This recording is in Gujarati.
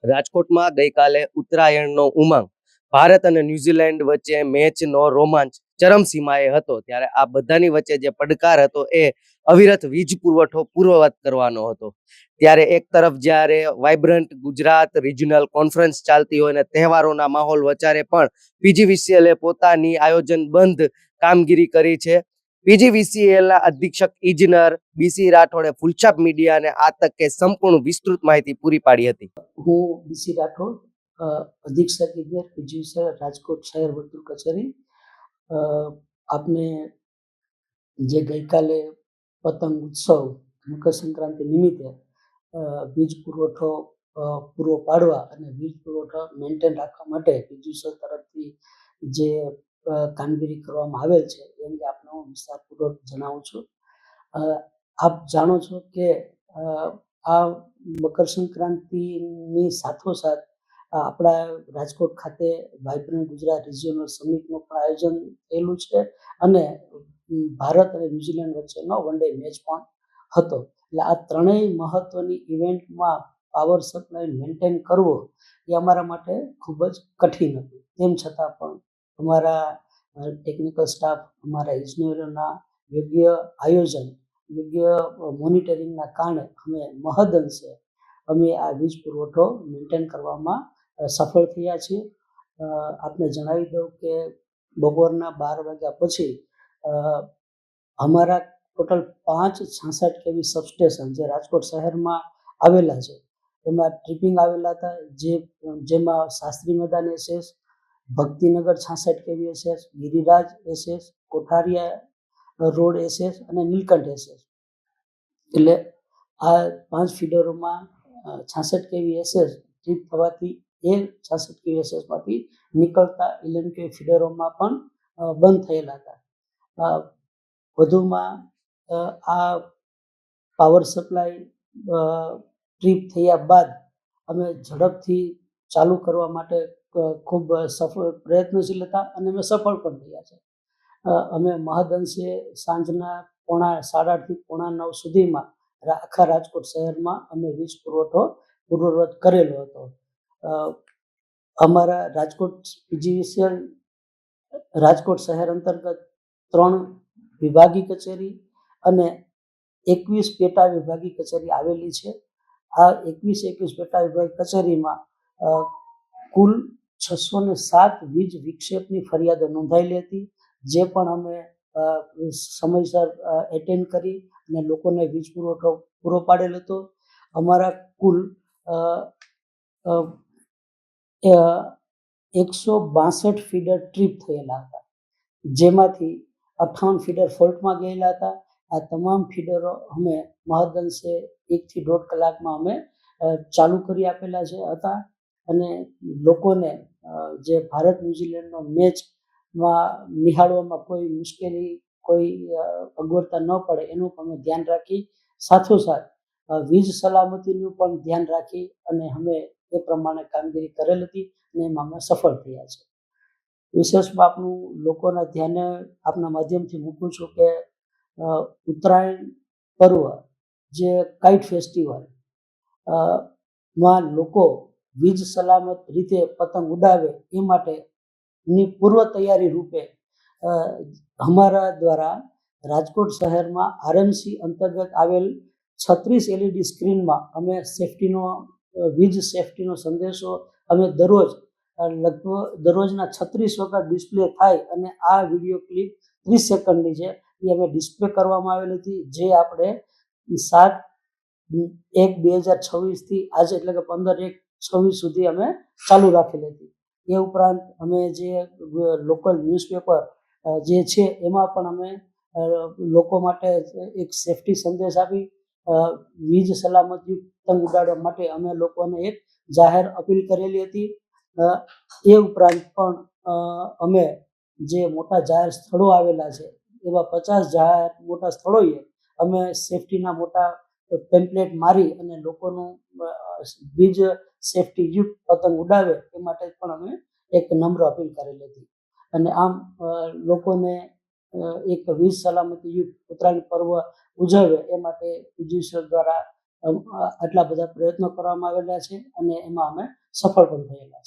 રાજકોટમાં ગઈકાલે ઉત્તરાયણનો ઉમંગ, ભારત અને ન્યુઝીલેન્ડ વચ્ચે મેચનો રોમાંચ ચરમસીમાએ હતો. ત્યારે આ બધાની વચ્ચે જે પડકાર હતો એ અવિરત વીજ પુરવઠો પૂર્વવત કરવાનો હતો. ત્યારે એક તરફ જ્યારે વાઇબ્રન્ટ ગુજરાત રિજનલ કોન્ફરન્સ ચાલતી હોય અને તહેવારોના માહોલ વચારે પણ પીજીવીસીએલે પોતાની આયોજન બંધ કામગીરી કરી છે. પીજીવીસીએલના અધિક્ષક ઇજનર બીસી રાઠોડે ફૂલછાપ મીડિયાને આ તકે સંપૂર્ણ વિસ્તૃત માહિતી પૂરી પાડી હતી. હું બીસી રાઠોડ, અધિક્ષક ઇજનેર પીજીવીસીએલ રાજકોટ શહેર વર્તુળ કચેરી. આપને જે ગઈકાલે પતંગ ઉત્સવ મકર સંક્રાંતિ નિમિત્તે વીજ પુરવઠો પૂરો પાડવા અને વીજ પુરવઠો મેન્ટેન રાખવા માટે પીજીવીસીએલ તરફથી જે કામગીરી કરવામાં આવેલ છે એ અંગે આપને હું વિસ્તારપૂર્વક જણાવું છું. આપ જાણો છો કે આ મકર સંક્રાંતિની સાથોસાથ આપણા રાજકોટ ખાતે વાઇબ્રન્ટ ગુજરાત રિજિયોનલ સમિટનું પણ આયોજન થયેલું છે અને ભારત અને ન્યુઝીલેન્ડ વચ્ચેનો વન ડે મેચ પણ હતો. એટલે આ ત્રણેય મહત્વની ઇવેન્ટમાં પાવર સપ્લાય મેન્ટેન કરવો એ અમારા માટે ખૂબ જ કઠિન હતું. તેમ છતાં પણ અમારા ટેકનિકલ સ્ટાફ, અમારા ઇજનેરોના યોગ્ય આયોજન, યોગ્ય મોનિટરિંગના કારણે અમે આ વીજ પુરવઠો મેન્ટેન કરવામાં સફળ થયા છીએ. આપને જણાવી દઉં કે બપોરના 12 વાગ્યા પછી અમારા ટોટલ 5 66 કેવી સબસ્ટેશન જે રાજકોટ શહેરમાં આવેલા છે એમાં ટ્રિપિંગ આવેલા હતા, જેમાં શાસ્ત્રી મેદાન એસએસ, ભક્તિનગર 66 કેવી એસએસ, ગિરિરાજ એસએસ, કોઠારિયા રોડ એસએસ અને નીલકંઠ એસએસ. એટલે આ 5 ફીડરોમાં 66 કેવી એસએસ ટ્રીપ થવાથી એ 66 કેવી એસએસમાંથી નીકળતા 11 કેવી ફીડરોમાં પણ બંધ થયેલા હતા. વધુમાં આ પાવર સપ્લાય ટ્રીપ થયા બાદ અમે ઝડપથી ચાલુ કરવા માટે ખૂબ સફળ પ્રયત્નશીલ હતા અને અમે સફળ પણ થયા છે. અમે મહદઅંશે સાંજના 8:30 થી 9:45 સુધીમાં આખા રાજકોટ શહેરમાં અમે વીજ પુરવઠો પૂર્વવત કરેલો હતો. અમારા રાજકોટ પીજીવીસીએલ રાજકોટ શહેર અંતર્ગત 3 વિભાગીય કચેરી અને 21 પેટા વિભાગીય કચેરી આવેલી છે. આ 21 પેટા વિભાગીય કચેરીમાં કુલ 607 વીજ વિક્ષેપની ફરિયાદો નોંધાયેલી હતી, જે પણ અમે સમયસર એટેન્ડ કરી અને લોકોને વીજ પુરવઠો પૂરો પાડેલ હતો. અમારા કુલ 162 ફીડર ટ્રીપ થયેલા હતા, જેમાંથી 58 ફીડર ફોલ્ટમાં ગયેલા હતા. આ તમામ ફીડરો અમે મહદઅંશે 1 થી 1.5 કલાકમાં અમે ચાલુ કરી આપેલા હતા અને લોકોને જે ભારત ન્યુઝીલેન્ડનો મેચમાં નિહાળવામાં કોઈ મુશ્કેલી, કોઈ અગવડતા ન પડે એનું પણ અમે ધ્યાન રાખી, સાથોસાથ વીજ સલામતીનું પણ ધ્યાન રાખી અને અમે એ પ્રમાણે કામગીરી કરેલ હતી અને એમાં અમે સફળ થયા છે. વિશેષમાં આપનું લોકોના ધ્યાને આપના માધ્યમથી મૂકું છું કે ઉત્તરાયણ પર્વ જે કાઇટ ફેસ્ટિવલ માં લોકો વીજ સલામત રીતે પતંગ ઉડાવે એ માટેની પૂર્વ તૈયારી રૂપે અમારા દ્વારા રાજકોટ શહેરમાં આરએમસી અંતર્ગત આવેલ 36 LED સ્ક્રીનમાં અમે વીજ સેફટીનો સંદેશો અમે દરરોજના 36 વખત ડિસ્પ્લે થાય અને આ વિડીયો ક્લિપ 30 સેકન્ડની છે એ અમે ડિસ્પ્લે કરવામાં આવેલી હતી, જે આપણે 7/1/2026 થી આજે એટલે કે 15/1/26 સુધી અમે ચાલુ રાખેલી હતી. એ ઉપરાંત અમે જે લોકલ ન્યૂઝપેપર જે છે એમાં પણ અમે લોકો માટે એક સેફટી સંદેશ આપી વીજ સલામતી પતંગ ઉડાડવા માટે અમે લોકોને એક જાહેર અપીલ કરેલી હતી. એ ઉપરાંત પણ અમે જે મોટા જાહેર સ્થળો આવેલા છે એવા 50 જાહેર મોટા સ્થળોએ અમે સેફટીના મોટા પેમ્પલેટ મારી અને લોકોનું વીજ સેફટી યુક્ત પતંગ ઉડાવે એ માટે પણ અમે એક નમ્ર અપીલ કરેલી હતી. અને આમ લોકોને એક વીજ સલામતી યુક્ત ઉત્તરાયણ પર્વ ઉજવે એ માટે પીજીવીસીએલ દ્વારા આટલા બધા પ્રયત્નો કરવામાં આવેલા છે અને એમાં અમે સફળ પણ થયેલા છે.